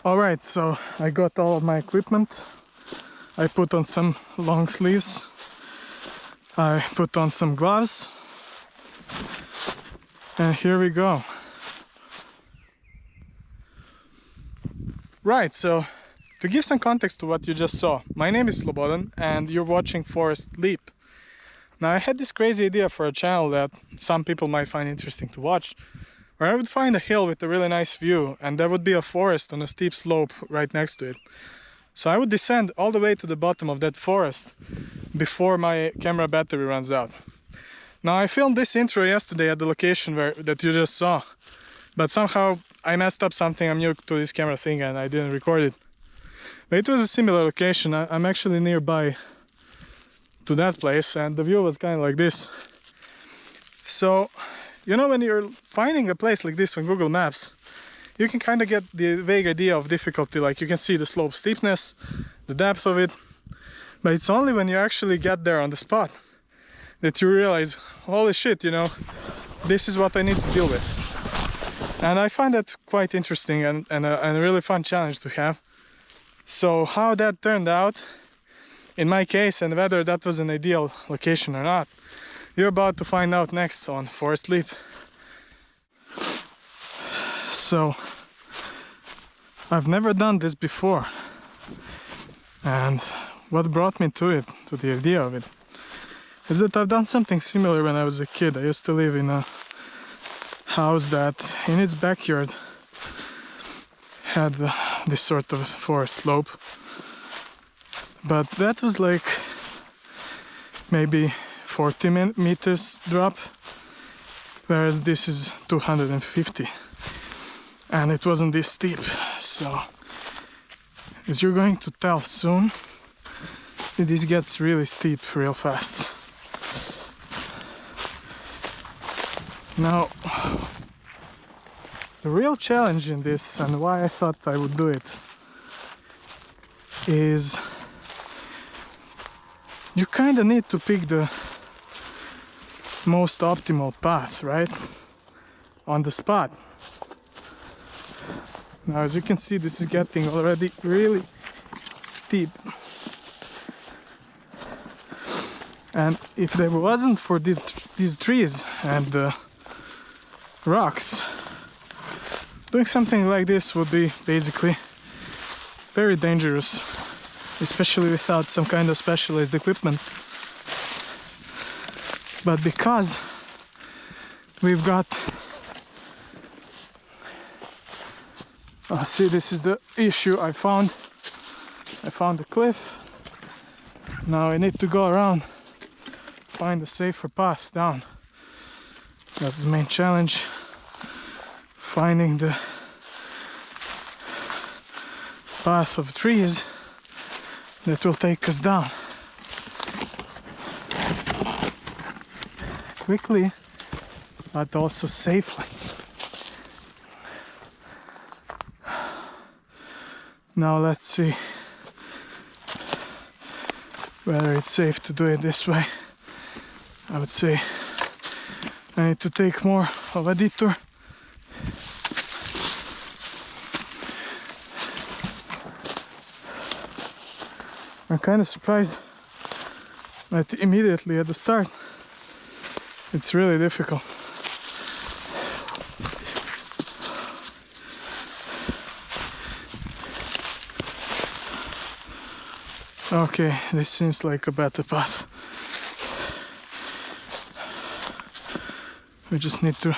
Alright, so I got all of my equipment. I put on some long sleeves. I put on some gloves. And here we go. Right, so to give some context to what you just saw, my name is Slobodan and you're watching Forest Leap. Now I had this crazy idea for a channel that some people might find interesting to watch, where I would find a hill with a really nice view and there would be a forest on a steep slope right next to it. So I would descend all the way to the bottom of that forest before my camera battery runs out. Now I filmed this intro yesterday at the location that you just saw, but somehow I messed up something. I'm new to this camera thing and I didn't record it. But it was a similar location. I'm actually nearby to that place and the view was kind of like this. So, you know, when you're finding a place like this on Google Maps, you can kind of get the vague idea of difficulty, like you can see the slope steepness, the depth of it, but it's only when you actually get there on the spot that you realize, holy shit, you know, this is what I need to deal with. And I find that quite interesting and a really fun challenge to have. So how that turned out, in my case, and whether that was an ideal location or not, you're about to find out next on Forest Leap. So, I've never done this before, and what brought me to it, to the idea of it, is that I've done something similar when I was a kid. I used to live in a house that in its backyard had this sort of forest slope, but that was like maybe 40 meters drop, whereas this is 250. And it wasn't this steep, so as you're going to tell soon, this gets really steep real fast. Now, the real challenge in this, and why I thought I would do it, is you kind of need to pick the most optimal path, right? On the spot. Now, as you can see, this is getting already really steep. And if there wasn't for these trees and the rocks, doing something like this would be basically very dangerous, especially without some kind of specialized equipment. But because we've got see, this is the issue I found. I found a cliff. Now I need to go around, find a safer path down. That's the main challenge. Finding the path of trees that will take us down. Quickly, but also safely. Now let's see whether it's safe to do it this way. I would say I need to take more of a detour. I'm kind of surprised that immediately at the start it's really difficult. Okay, this seems like a better path. We just need to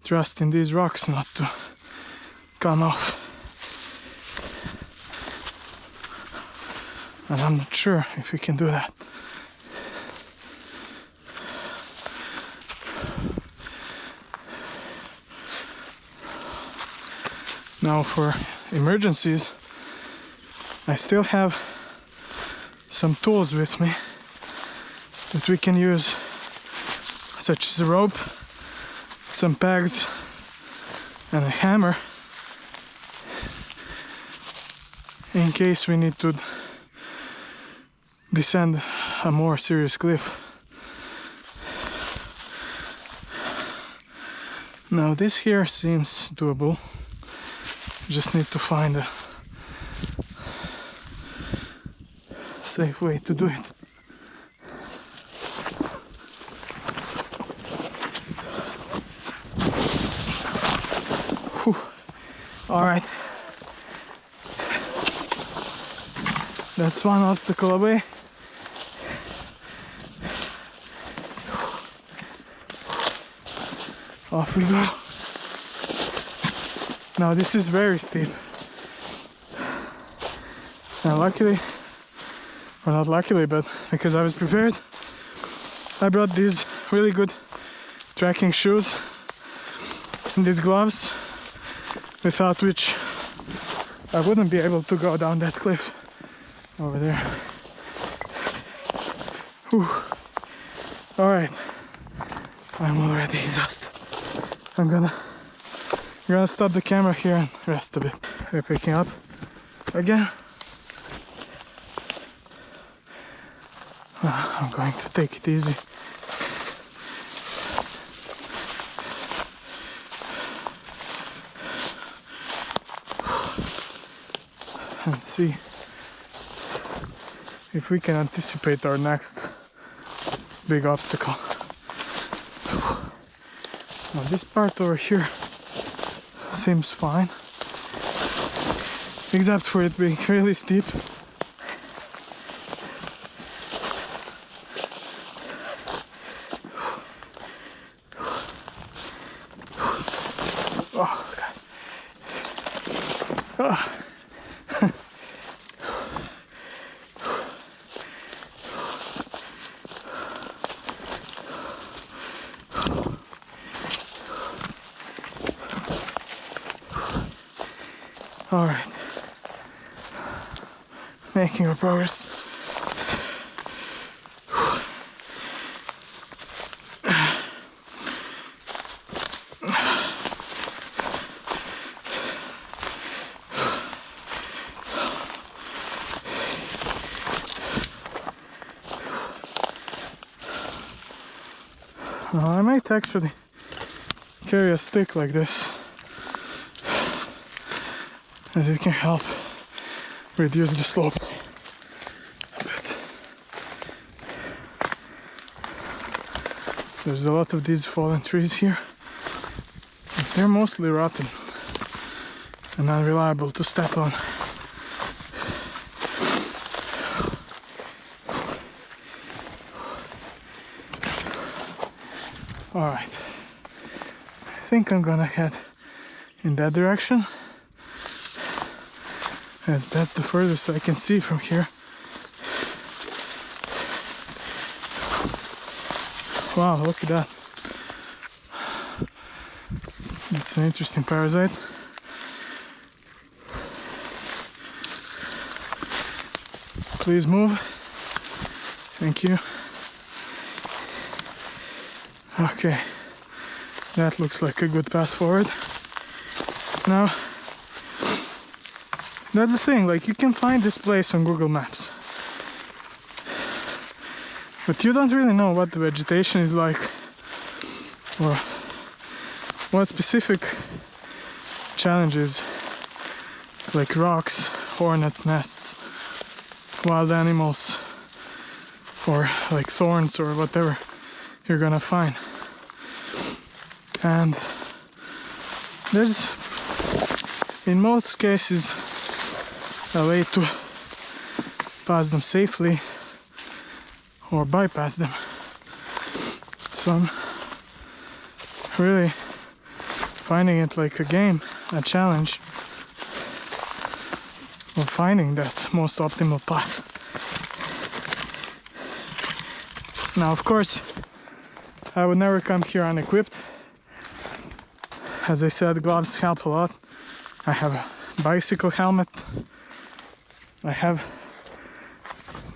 trust in these rocks not to come off. And I'm not sure if we can do that. Now for emergencies, I still have some tools with me that we can use, such as a rope, some pegs and a hammer in case we need to descend a more serious cliff. Now this here seems doable. Just need to find a safe way to do it. Whew. All right, that's one obstacle away. Off we go. Now this is very steep. Now luckily, or not luckily, but because I was prepared, I brought these really good trekking shoes and these gloves, without which I wouldn't be able to go down that cliff over there. Whew. All right, I'm already exhausted. I'm gonna stop the camera here and rest a bit. We're picking up again. I'm going to take it easy. And see if we can anticipate our next big obstacle. Now this part over here seems fine, except for it being really steep. Oh, God. Oh. All right, making our progress. I might actually carry a stick like this, as it can help reduce the slope a bit. There's a lot of these fallen trees here. They're mostly rotten and unreliable to step on. Alright, I think I'm gonna head in that direction, as that's the furthest I can see from here. Wow, look at that. It's an interesting parasite. Please move. Thank you. Okay, that looks like a good path forward. Now, that's the thing, like, you can find this place on Google Maps, but you don't really know what the vegetation is like, or what specific challenges, like rocks, hornets' nests, wild animals, or like thorns or whatever you're gonna find. And there's, in most cases, a way to pass them safely or bypass them. So I'm really finding it like a game, a challenge of finding that most optimal path. Now, of course, I would never come here unequipped. As I said, gloves help a lot. I have a bicycle helmet. I have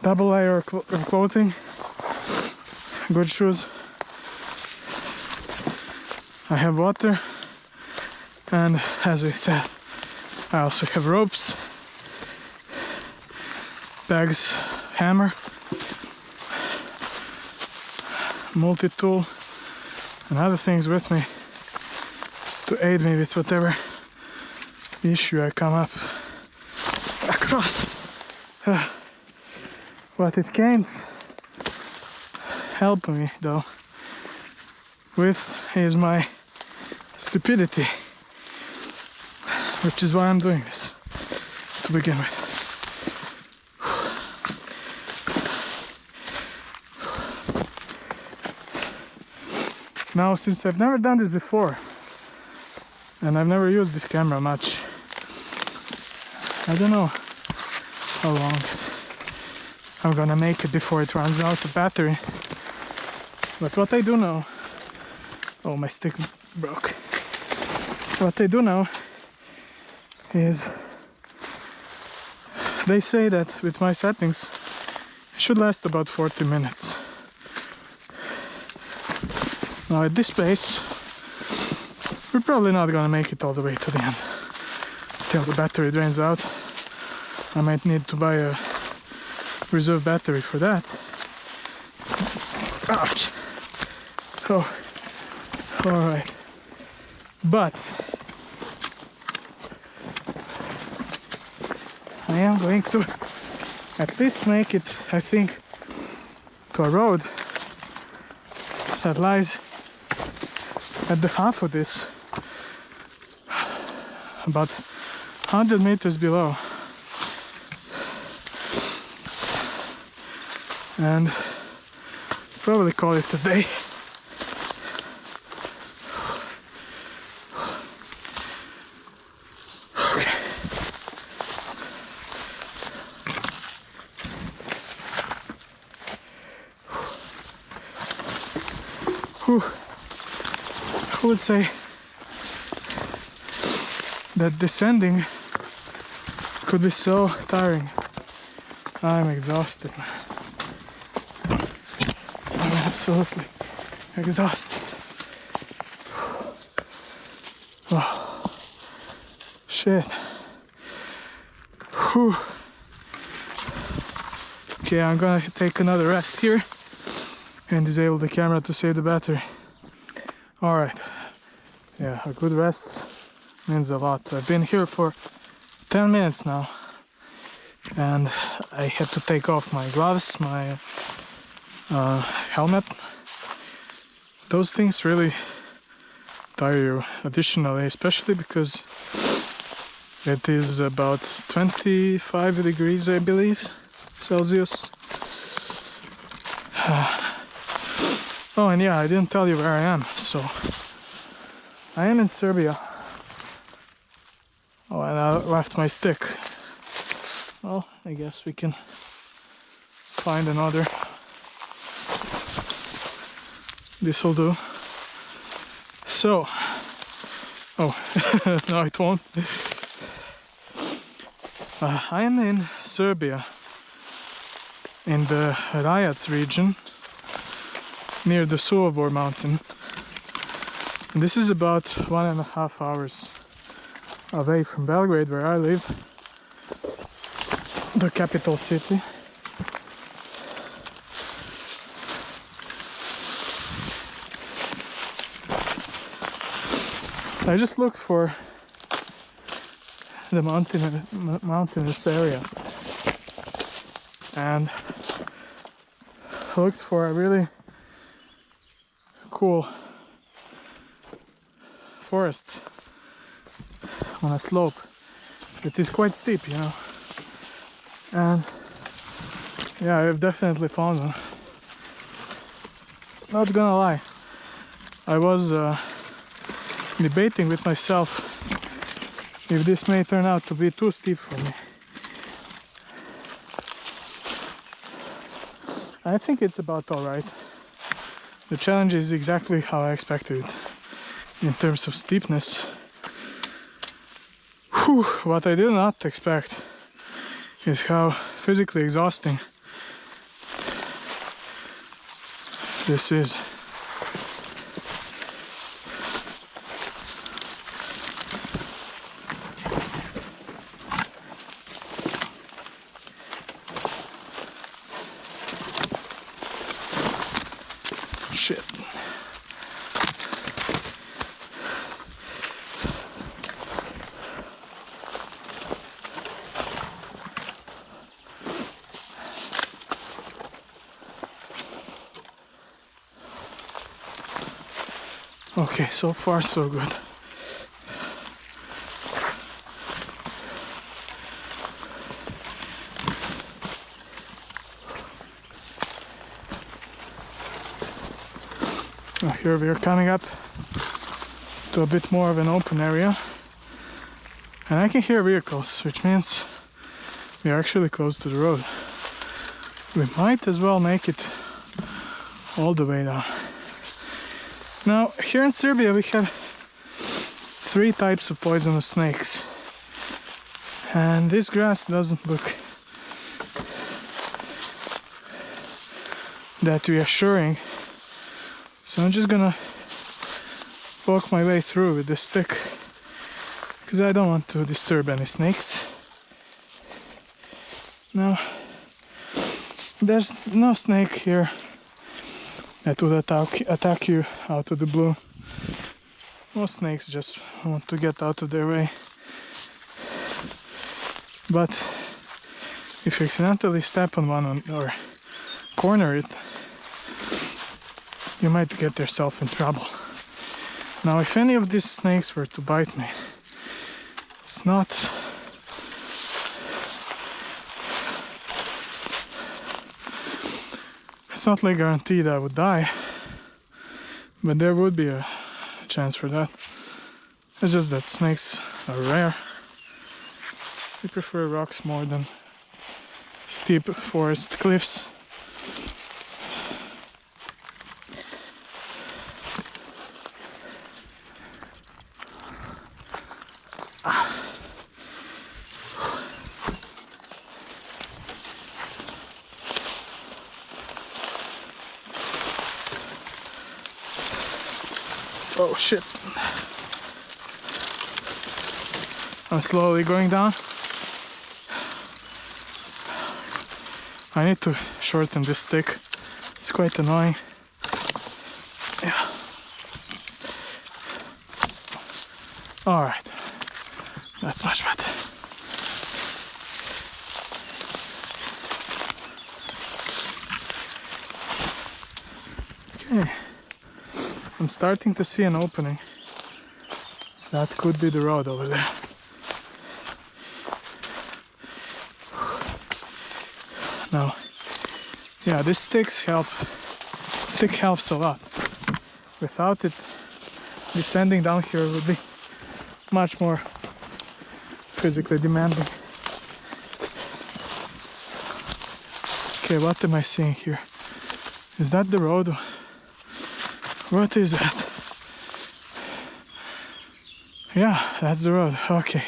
double layer of clothing, good shoes. I have water, and as I said, I also have ropes, bags, hammer, multi-tool, and other things with me to aid me with whatever issue I come up across. What it can't help me though with is my stupidity, which is why I'm doing this to begin with. Now, since I've never done this before and I've never used this camera much, I don't know how long I'm gonna make it before it runs out of battery. But what I do know, oh, my stick broke. What I do know is they say that with my settings it should last about 40 minutes. Now at this pace we're probably not gonna make it all the way to the end till the battery drains out. I might need to buy a reserve battery for that. Ouch! Oh, alright. But I am going to at least make it, I think, to a road that lies at the half of this, about 100 meters below, and probably call it a day. Okay. Whew. I would say that descending could be so tiring. I'm exhausted. I'm absolutely exhausted. Oh, shit. Whew. Okay, I'm gonna take another rest here and disable the camera to save the battery. Alright, yeah, a good rest means a lot. I've been here for 10 minutes now and I had to take off my gloves, my helmet. Those things really tire you additionally, especially because it is about 25 degrees, I believe, Celsius. Oh, and yeah, I didn't tell you where I am. So, I am in Serbia. Oh, and I left my stick. Well, I guess we can find another. This'll do. So, oh, no, it won't. I am in Serbia, in the Rajac region, near the Suovor mountain. And this is about 1.5 hours away from Belgrade, where I live, the capital city. I just looked for the mountainous area and looked for a really cool forest on a slope. It is quite steep, you know, and yeah, I've definitely found one. Not gonna lie, I was debating with myself if this may turn out to be too steep for me. I think it's about alright. The challenge is exactly how I expected it in terms of steepness. Whew, what I did not expect is how physically exhausting this is. Shit. Okay, so far so good. Now here we are coming up to a bit more of an open area, and I can hear vehicles, which means we are actually close to the road. We might as well make it all the way down. Now here in Serbia we have 3 types of poisonous snakes, and this grass doesn't look that reassuring, so I'm just gonna poke my way through with this stick because I don't want to disturb any snakes. Now there's no snake here that would attack you out of the blue. Most snakes just want to get out of their way. But if you accidentally step on one or corner it, you might get yourself in trouble. Now if any of these snakes were to bite me, it's not like guaranteed I would die, but there would be a chance for that. It's just that snakes are rare. We prefer rocks more than steep forest cliffs. Oh shit. I'm slowly going down. I need to shorten this stick. It's quite annoying. Yeah. Alright. That's much better. Okay. I'm starting to see an opening. That could be the road over there. Now, yeah, this stick helps a lot. Without it, descending down here would be much more physically demanding. Okay, what am I seeing here? Is that the road? What is that? Yeah, that's the road. Okay.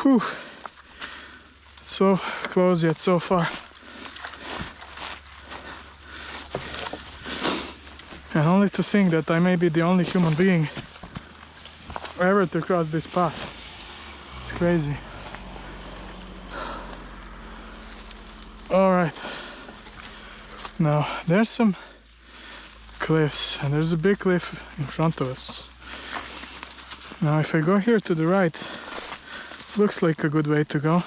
Whew. So close yet so far. And only to think that I may be the only human being ever to cross this path. It's crazy. Alright. Now, there's some cliffs, and there's a big cliff in front of us. Now if I go here to the right, looks like a good way to go,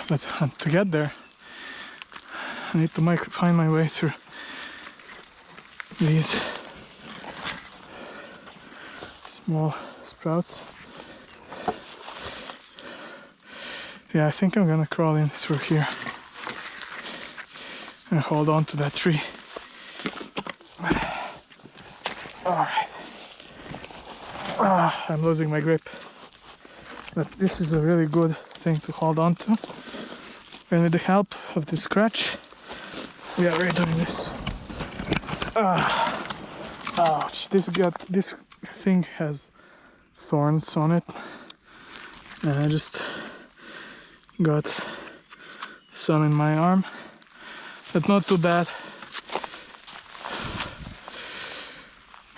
but to get there I need to find my way through these small sprouts. Yeah, I think I'm gonna crawl in through here and hold on to that tree. Alright. I'm losing my grip. But this is a really good thing to hold on to. And with the help of this crutch, we are redoing this. Ouch. This thing has thorns on it. And I just got some in my arm. But not too bad.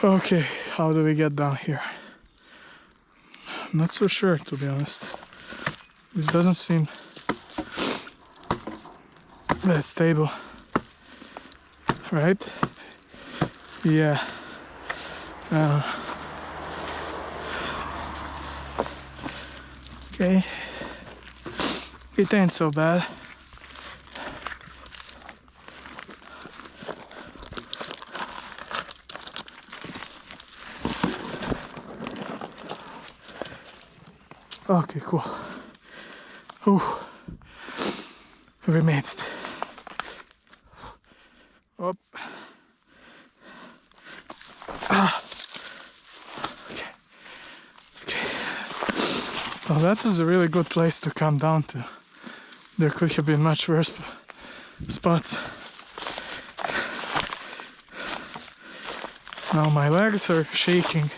Okay, how do we get down here? I'm not so sure, to be honest. This doesn't seem that stable, right? Yeah. Okay. It ain't so bad. Okay, cool. Ooh. We made it. Up. Ah. Okay. Okay. Well, that was a really good place to come down to. There could have been much worse spots. Now my legs are shaking.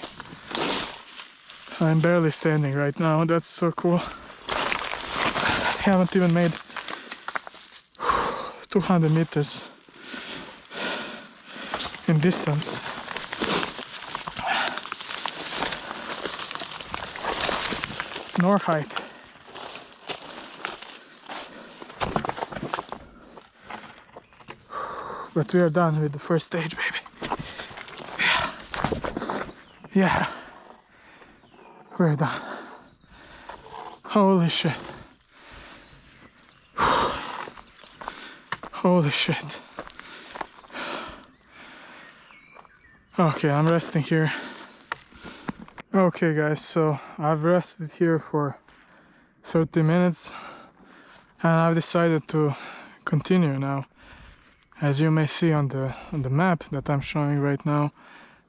I'm barely standing right now. That's so cool. I haven't even made 200 meters in distance. Nor height. But we are done with the first stage, baby. Yeah. We're done. Holy shit. Holy shit. Okay, I'm resting here. Okay guys, so I've rested here for 30 minutes and I've decided to continue now. As you may see on the map that I'm showing right now,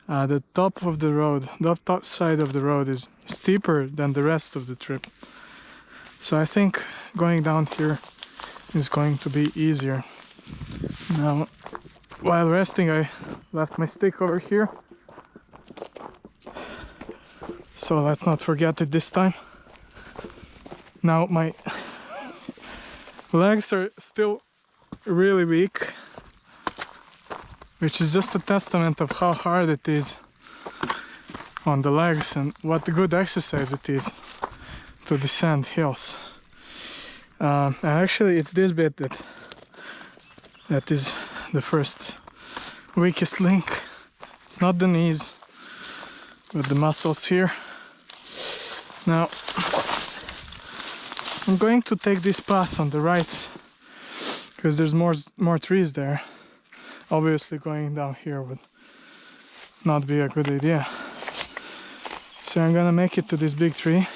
the top of the road, the top side of the road is steeper than the rest of the trip. So I think going down here is going to be easier. Now, while resting, I left my stick over here. So let's not forget it this time. Now my legs are still really weak, which is just a testament of how hard it is on the legs and what a good exercise it is to descend hills. And actually it's this bit that is the first weakest link. It's not the knees, but the muscles here. Now I'm going to take this path on the right because there's more trees there. Obviously going down here would not be a good idea. So I'm gonna make it to this big tree.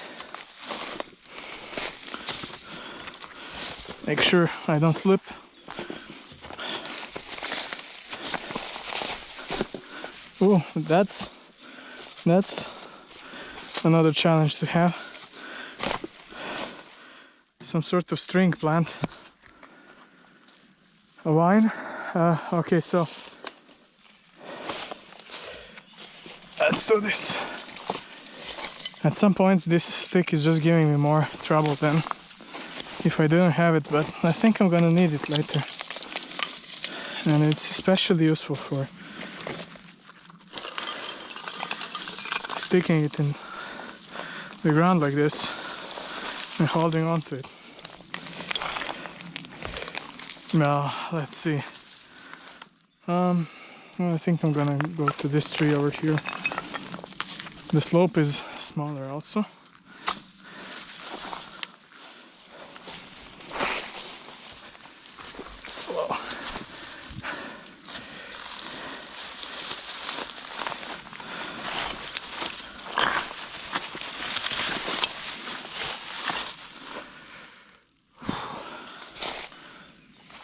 Make sure I don't slip. Ooh, that's another challenge to have. Some sort of string plant. A vine. Okay, so let's do this. At some points this stick is just giving me more trouble than if I didn't have it, but I think I'm gonna need it later. And it's especially useful for sticking it in the ground like this and holding on to it. Now, let's see. Well, I think I'm gonna go to this tree over here. The slope is smaller also. Whoa.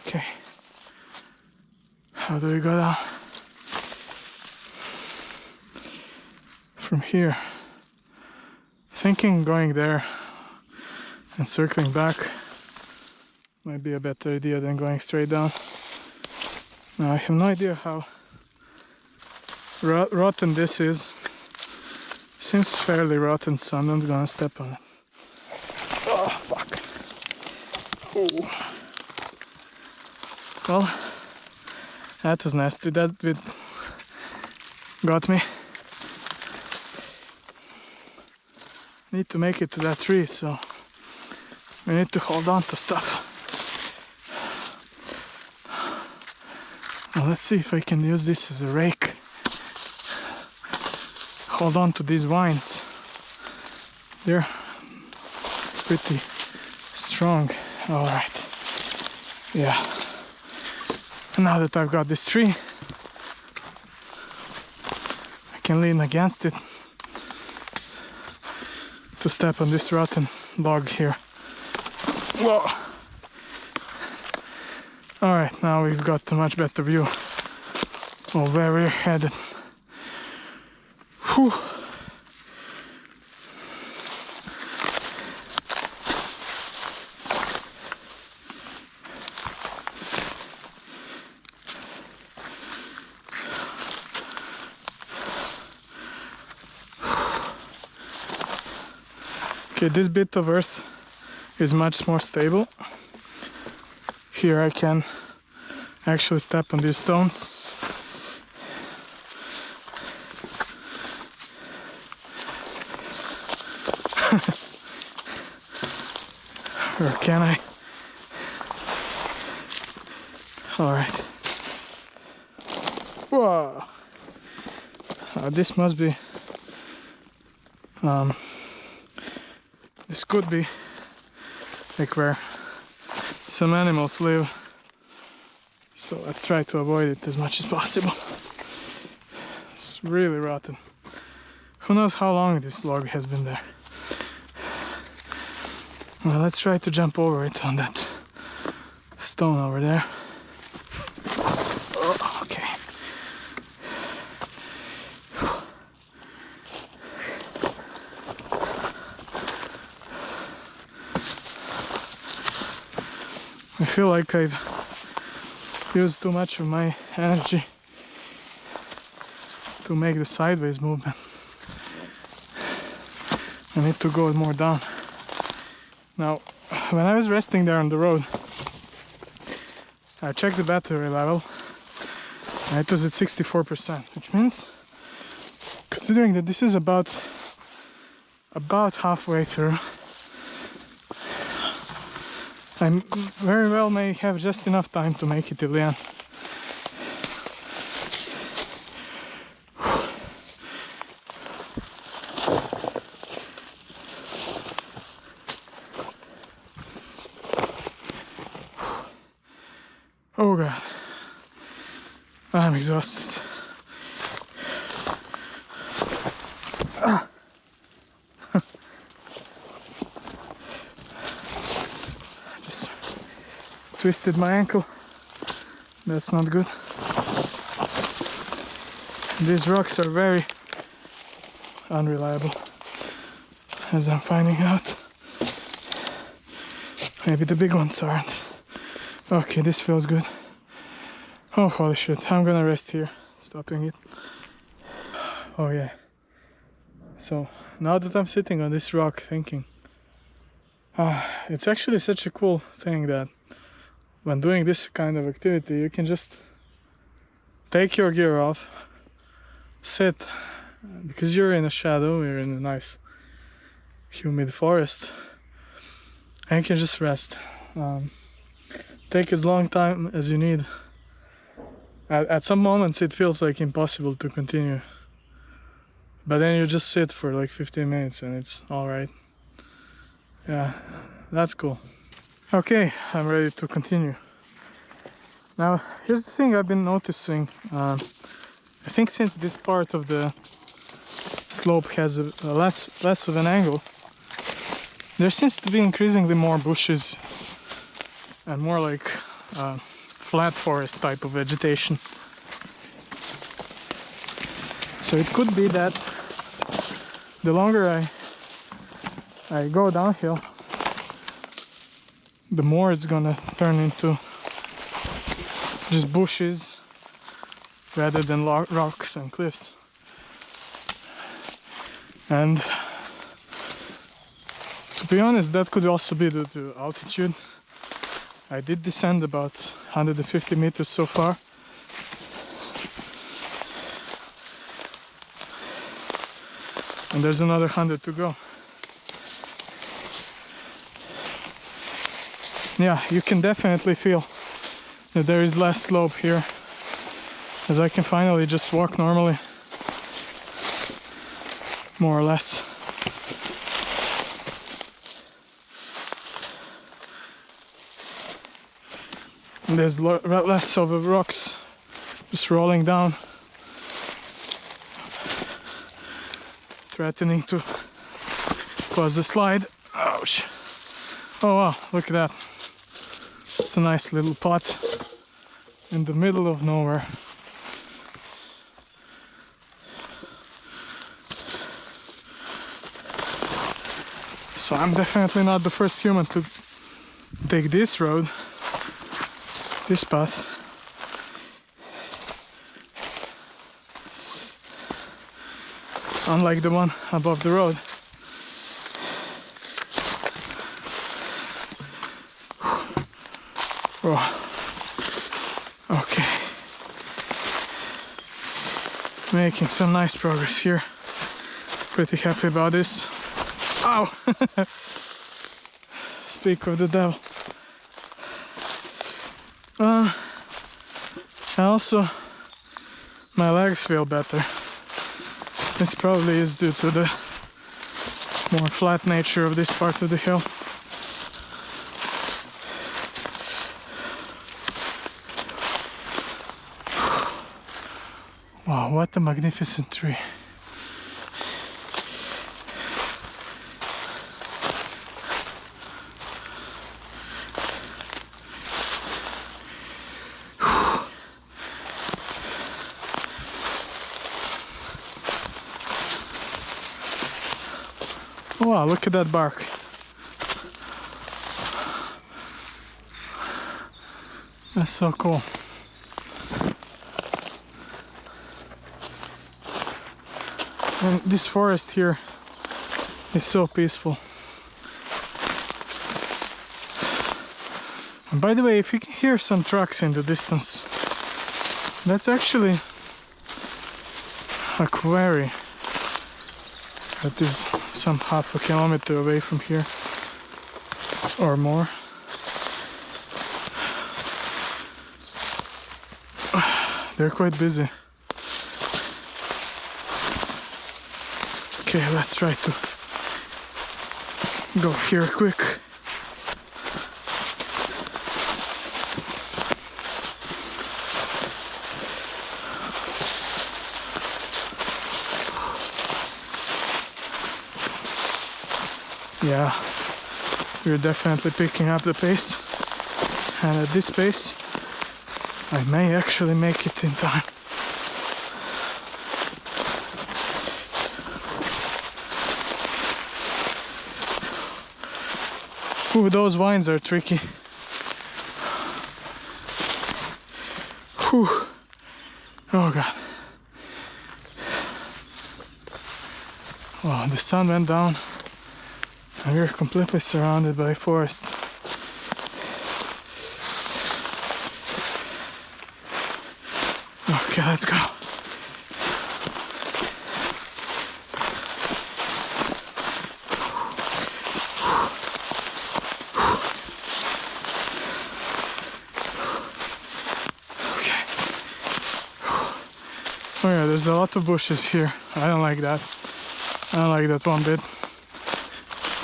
Okay. How do we go down? From here. Thinking going there and circling back might be a better idea than going straight down. Now I have no idea how rotten this is. Seems fairly rotten, so I'm not gonna step on it. Oh fuck. Ooh. Well, that was nasty. That bit got me. Need to make it to that tree, so we need to hold on to stuff. Now let's see if I can use this as a rake. Hold on to these vines. They're pretty strong. All right. Yeah. And now that I've got this tree, I can lean against it to step on this rotten log here. Whoa! Alright, now we've got a much better view of where we're headed. Whew. Okay, this bit of earth is much more stable. Here I can actually step on these stones. Or can I? Alright. Whoa! This must be... this could be like where some animals live. So let's try to avoid it as much as possible. It's really rotten. Who knows how long this log has been there. Well, let's try to jump over it on that stone over there. Oh, okay. I feel like I've used too much of my energy to make the sideways movement. I need to go more down. Now, when I was resting there on the road, I checked the battery level and it was at 64%, which means, considering that this is about halfway through, I very well may have just enough time to make it till the end. Oh god, I'm exhausted. Just twisted my ankle. That's not good. These rocks are very unreliable, as I'm finding out. Maybe the big ones aren't. Okay, this feels good. Oh, holy shit. I'm gonna rest here, stopping it. Oh yeah. So, now that I'm sitting on this rock thinking, it's actually such a cool thing that when doing this kind of activity, you can just take your gear off, sit, because you're in a shadow, you're in a nice humid forest, and you can just rest. Take as long time as you need. At some moments it feels like impossible to continue, but then you just sit for like 15 minutes and it's alright. Yeah, that's cool. Okay, I'm ready to continue. Now, here's the thing I've been noticing. I think since this part of the slope has a less of an angle, there seems to be increasingly more bushes and more like flat forest type of vegetation. So it could be that the longer I go downhill, the more it's gonna turn into just bushes rather than rocks and cliffs. And to be honest, that could also be due to altitude. I did descend about 150 meters so far. And there's another 100 to go. Yeah, you can definitely feel that there is less slope here, as I can finally just walk normally, more or less. And there's less of the rocks just rolling down, threatening to was a slide. Ouch. Oh wow, look at that. It's a nice little pot in the middle of nowhere. So I'm definitely not the first human to take this road, this path. Unlike the one above the road. Oh. Okay. Making some nice progress here. Pretty happy about this. Ow! Speak of the devil. Also, my legs feel better. This probably is due to the more flat nature of this part of the hill. Wow, what a magnificent tree. Wow, look at that bark. That's so cool. And this forest here is so peaceful. And by the way, if you can hear some trucks in the distance, that's actually a quarry that is some half a kilometer away from here or more. They're quite busy. Okay, let's try to go here quick. Yeah, we're definitely picking up the pace, and at this pace I may actually make it in time. Ooh, those vines are tricky. Whew. Oh god. Wow, the sun went down and we're completely surrounded by forest. Okay, let's go. Oh yeah, there's a lot of bushes here. I don't like that. I don't like that one bit.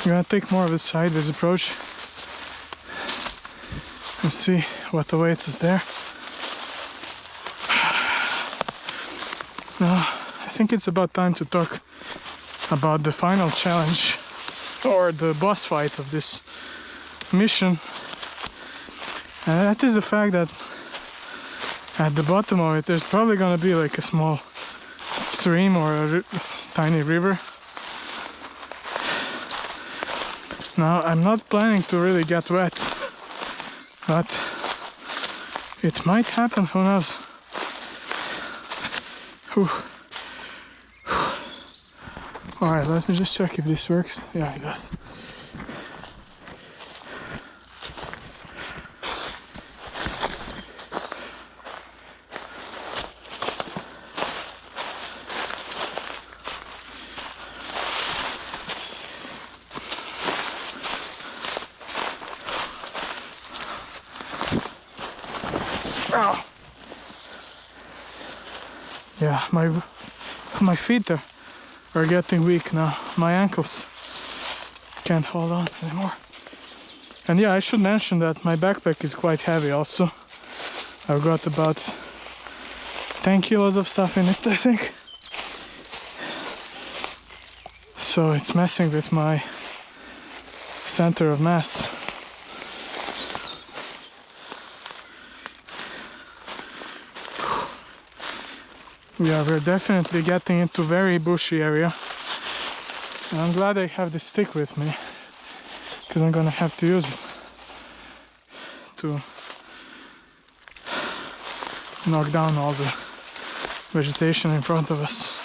I'm gonna take more of a sideways approach and see what awaits us there. Now, I think it's about time to talk about the final challenge or the boss fight of this mission. And that is the fact that at the bottom of it there's probably gonna be like a small stream or a tiny river. Now I'm not planning to really get wet, but it might happen, who knows. Alright, let me just check if this works. Yeah, it does. Ow. Yeah, my feet are getting weak now. My ankles can't hold on anymore. And yeah, I should mention that my backpack is quite heavy also. I've got about 10 kilos of stuff in it, I think. so it's messing with my center of mass. Yeah, we're definitely getting into very bushy area. And I'm glad I have this stick with me, because I'm gonna have to use it to knock down all the vegetation in front of us.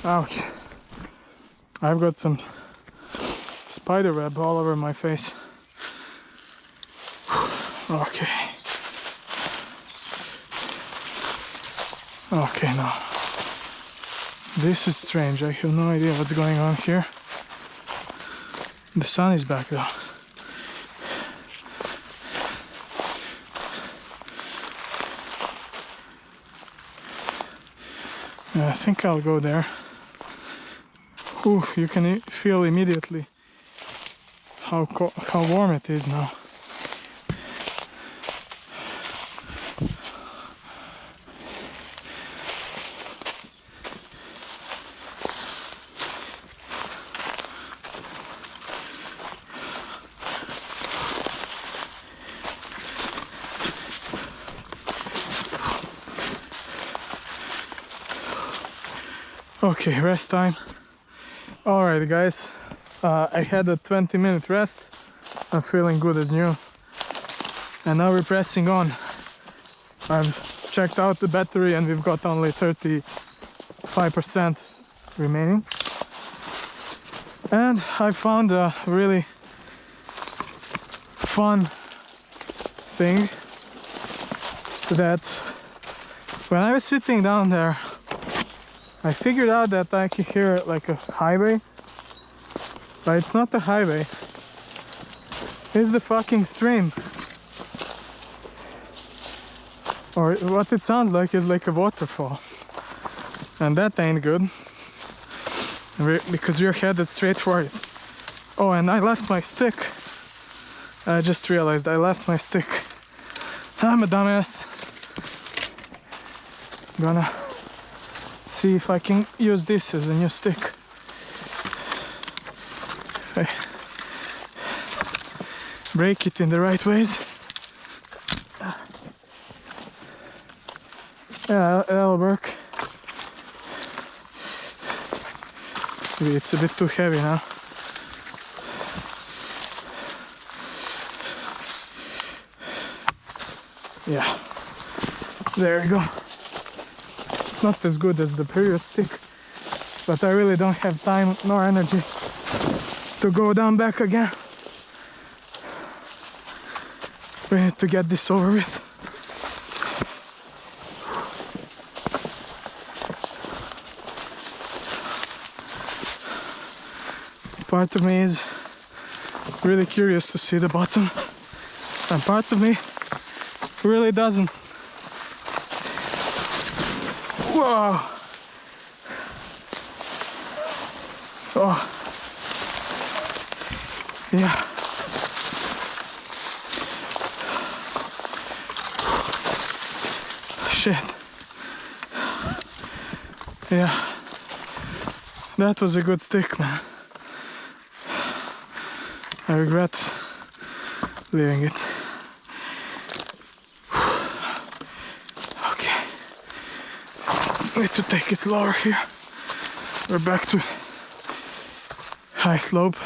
Ouch. I've got some spider web all over my face. Okay. Okay, now. This is strange. I have no idea what's going on here. The sun is back though. Yeah, I think I'll go there. Ooh, you can feel immediately how warm it is now. Okay, rest time. Alright guys, I had a 20-minute rest. I'm feeling good as new. And now we're pressing on. I've checked out the battery and we've got only 35% remaining. And I found a really fun thing that when I was sitting down there, I figured out that I could hear like a highway, but it's not the highway, it's the fucking stream. Or what it sounds like is like a waterfall, and that ain't good, because we're headed straight for it. Oh, and I left my stick. I just realized I left my stick. I'm a dumbass. Gonna see if I can use this as a new stick. Okay. Break it in the right ways. Yeah, that'll work. Maybe it's a bit too heavy now. Yeah, there you go. Not as good as the previous stick, but I really don't have time nor energy to go down back again. We need to get this over with. Part of me is really curious to see the bottom, and part of me really doesn't. Whoa! Oh, yeah. Shit. Yeah. That was a good stick, man. I regret leaving it. Okay. Need to take it slower here. We're back to high slope.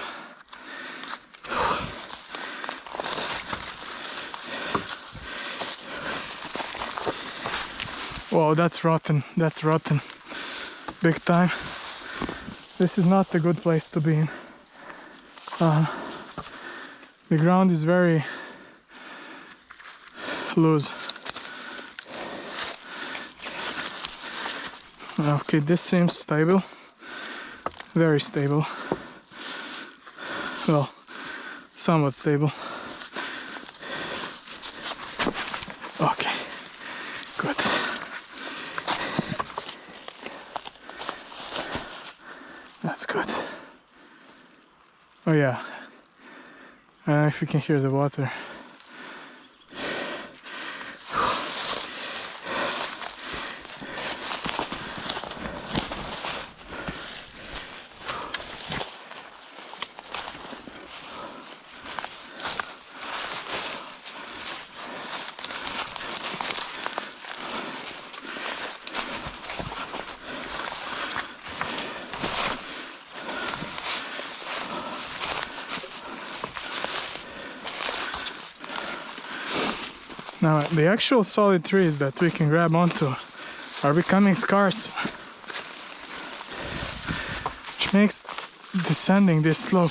Whoa, that's rotten. That's rotten. Big time. This is not a good place to be in. The ground is very loose. Okay, this seems stable. Very stable. Well, somewhat stable. Okay, good. That's good. Oh yeah. I don't know if you can hear the water. Now, the actual solid trees that we can grab onto are becoming scarce, which makes descending this slope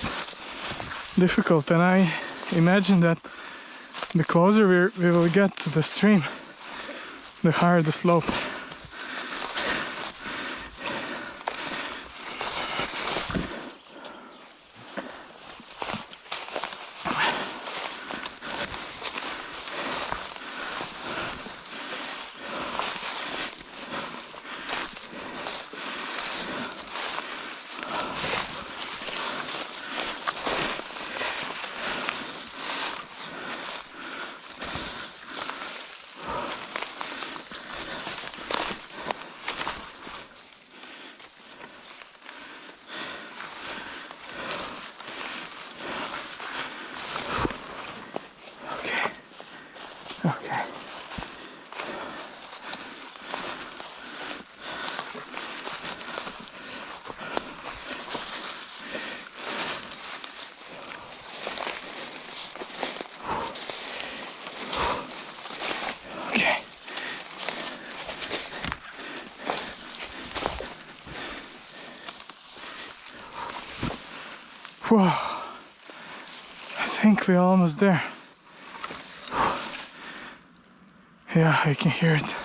difficult. And I imagine that the closer we will get to the stream, the higher the slope. Okay. Okay. Whoa. I think we're almost there. Yeah, I can hear it.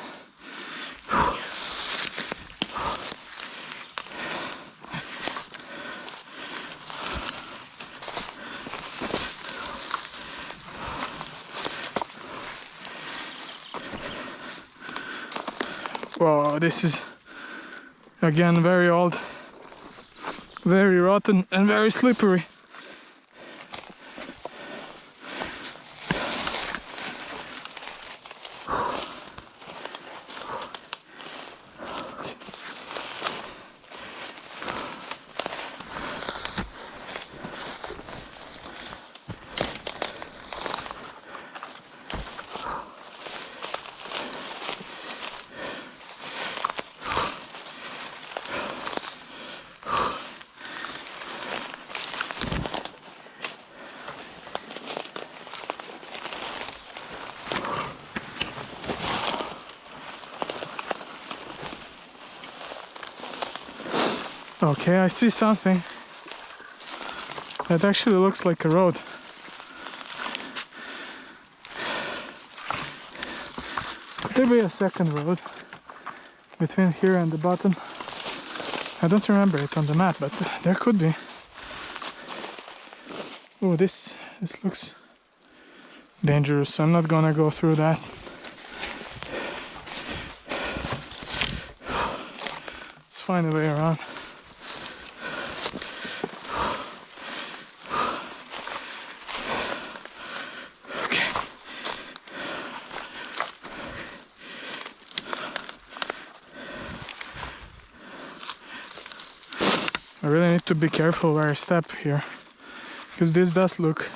Whoa, this is again very old, very rotten and very slippery. Okay, I see something that actually looks like a road. Could there be a second road between here and the bottom? I don't remember it on the map, but there could be. Oh, this looks dangerous. I'm not gonna go through that. Let's find a way around. I really need to be careful where I step here, because this does look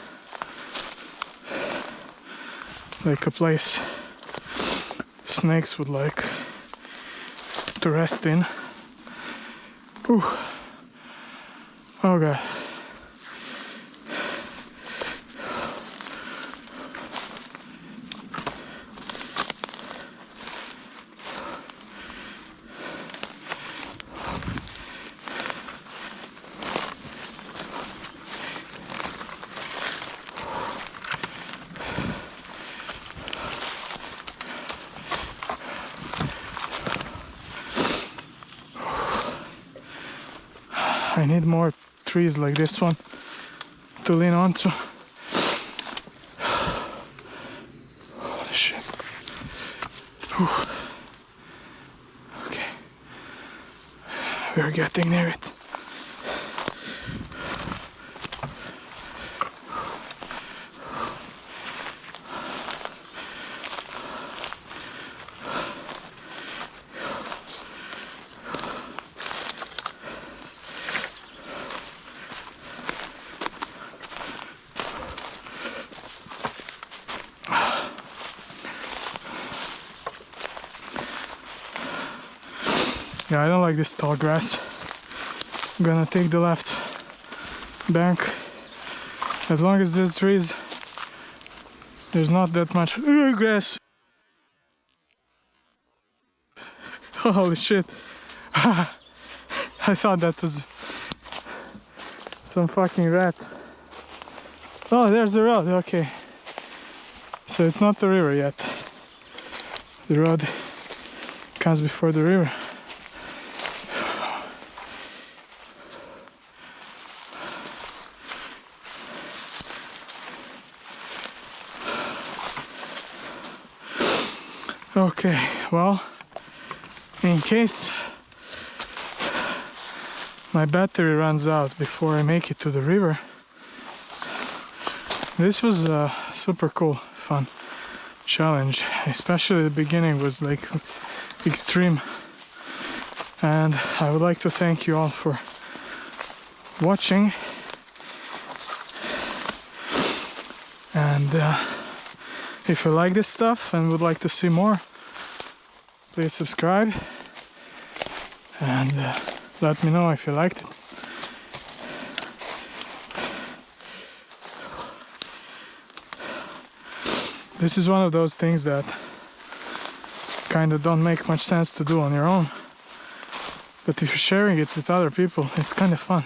like a place snakes would like to rest in. Ooh. Oh god. I need more trees like this one to lean onto. Holy shit. Whew. Okay. We're getting near it. Yeah, I don't like this tall grass. I'm gonna take the left bank. As long as there's trees, there's not that much grass. Holy shit. I thought that was some fucking rat. Oh, there's the road, okay. So it's not the river yet. The road comes before the river. Okay, well, in case my battery runs out before I make it to the river, this was a super cool, fun challenge. Especially the beginning was like extreme, and I would like to thank you all for watching. And if you like this stuff and would like to see more, please subscribe and let me know if you liked it. This is one of those things that kind of don't make much sense to do on your own, but if you're sharing it with other people, it's kind of fun.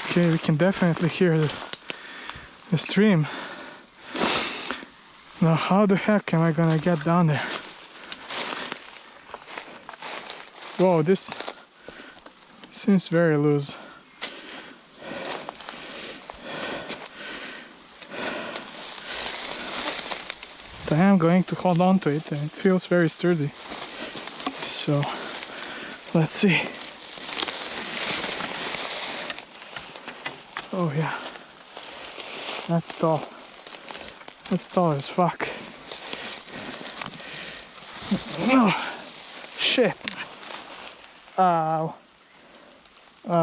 Okay, we can definitely hear the stream. Now, how the heck am I gonna get down there? Whoa, this seems very loose. I am going to hold on to it, and it feels very sturdy. So, let's see. Oh yeah, that's tall. That's tall as fuck. Oh, shit. Ow.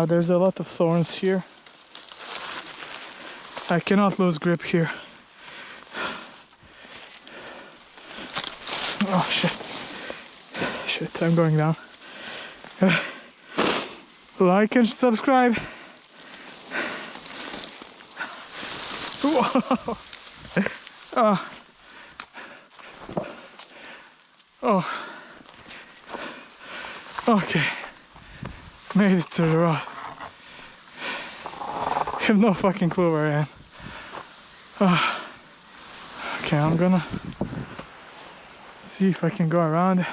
There's a lot of thorns here. I cannot lose grip here. Oh shit. Shit, I'm going down. Like and subscribe. Whoa. Oh. Okay. Made it to the road. I have no fucking clue where I am. Okay, I'm gonna see if I can go around.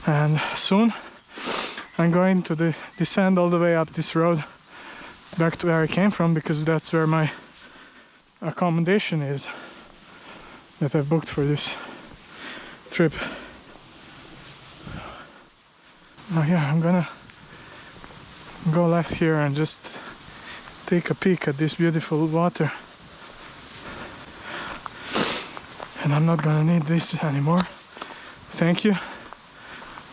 And soon I'm going to descend all the way up this road back to where I came from, because that's where my accommodation is that I've booked for this trip. Oh yeah, I'm gonna go left here and just take a peek at this beautiful water. And I'm not gonna need this anymore. Thank you.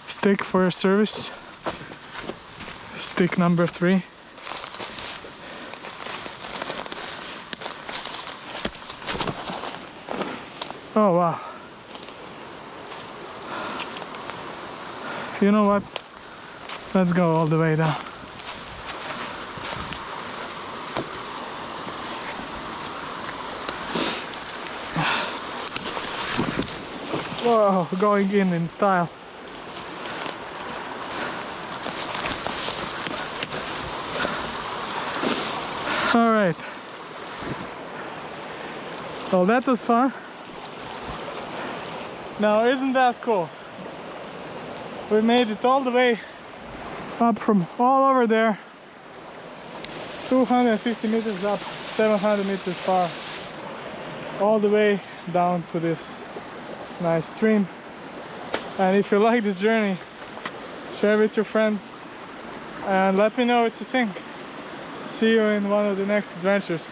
Stick for your service. Stick number 3. Oh wow. You know what? Let's go all the way down. Whoa, going in style. Alright. Well, that was fun. Now, isn't that cool? We made it all the way up from all over there. 250 meters up, 700 meters far. All the way down to this nice stream. And if you like this journey, share with your friends and let me know what you think. See you in one of the next adventures.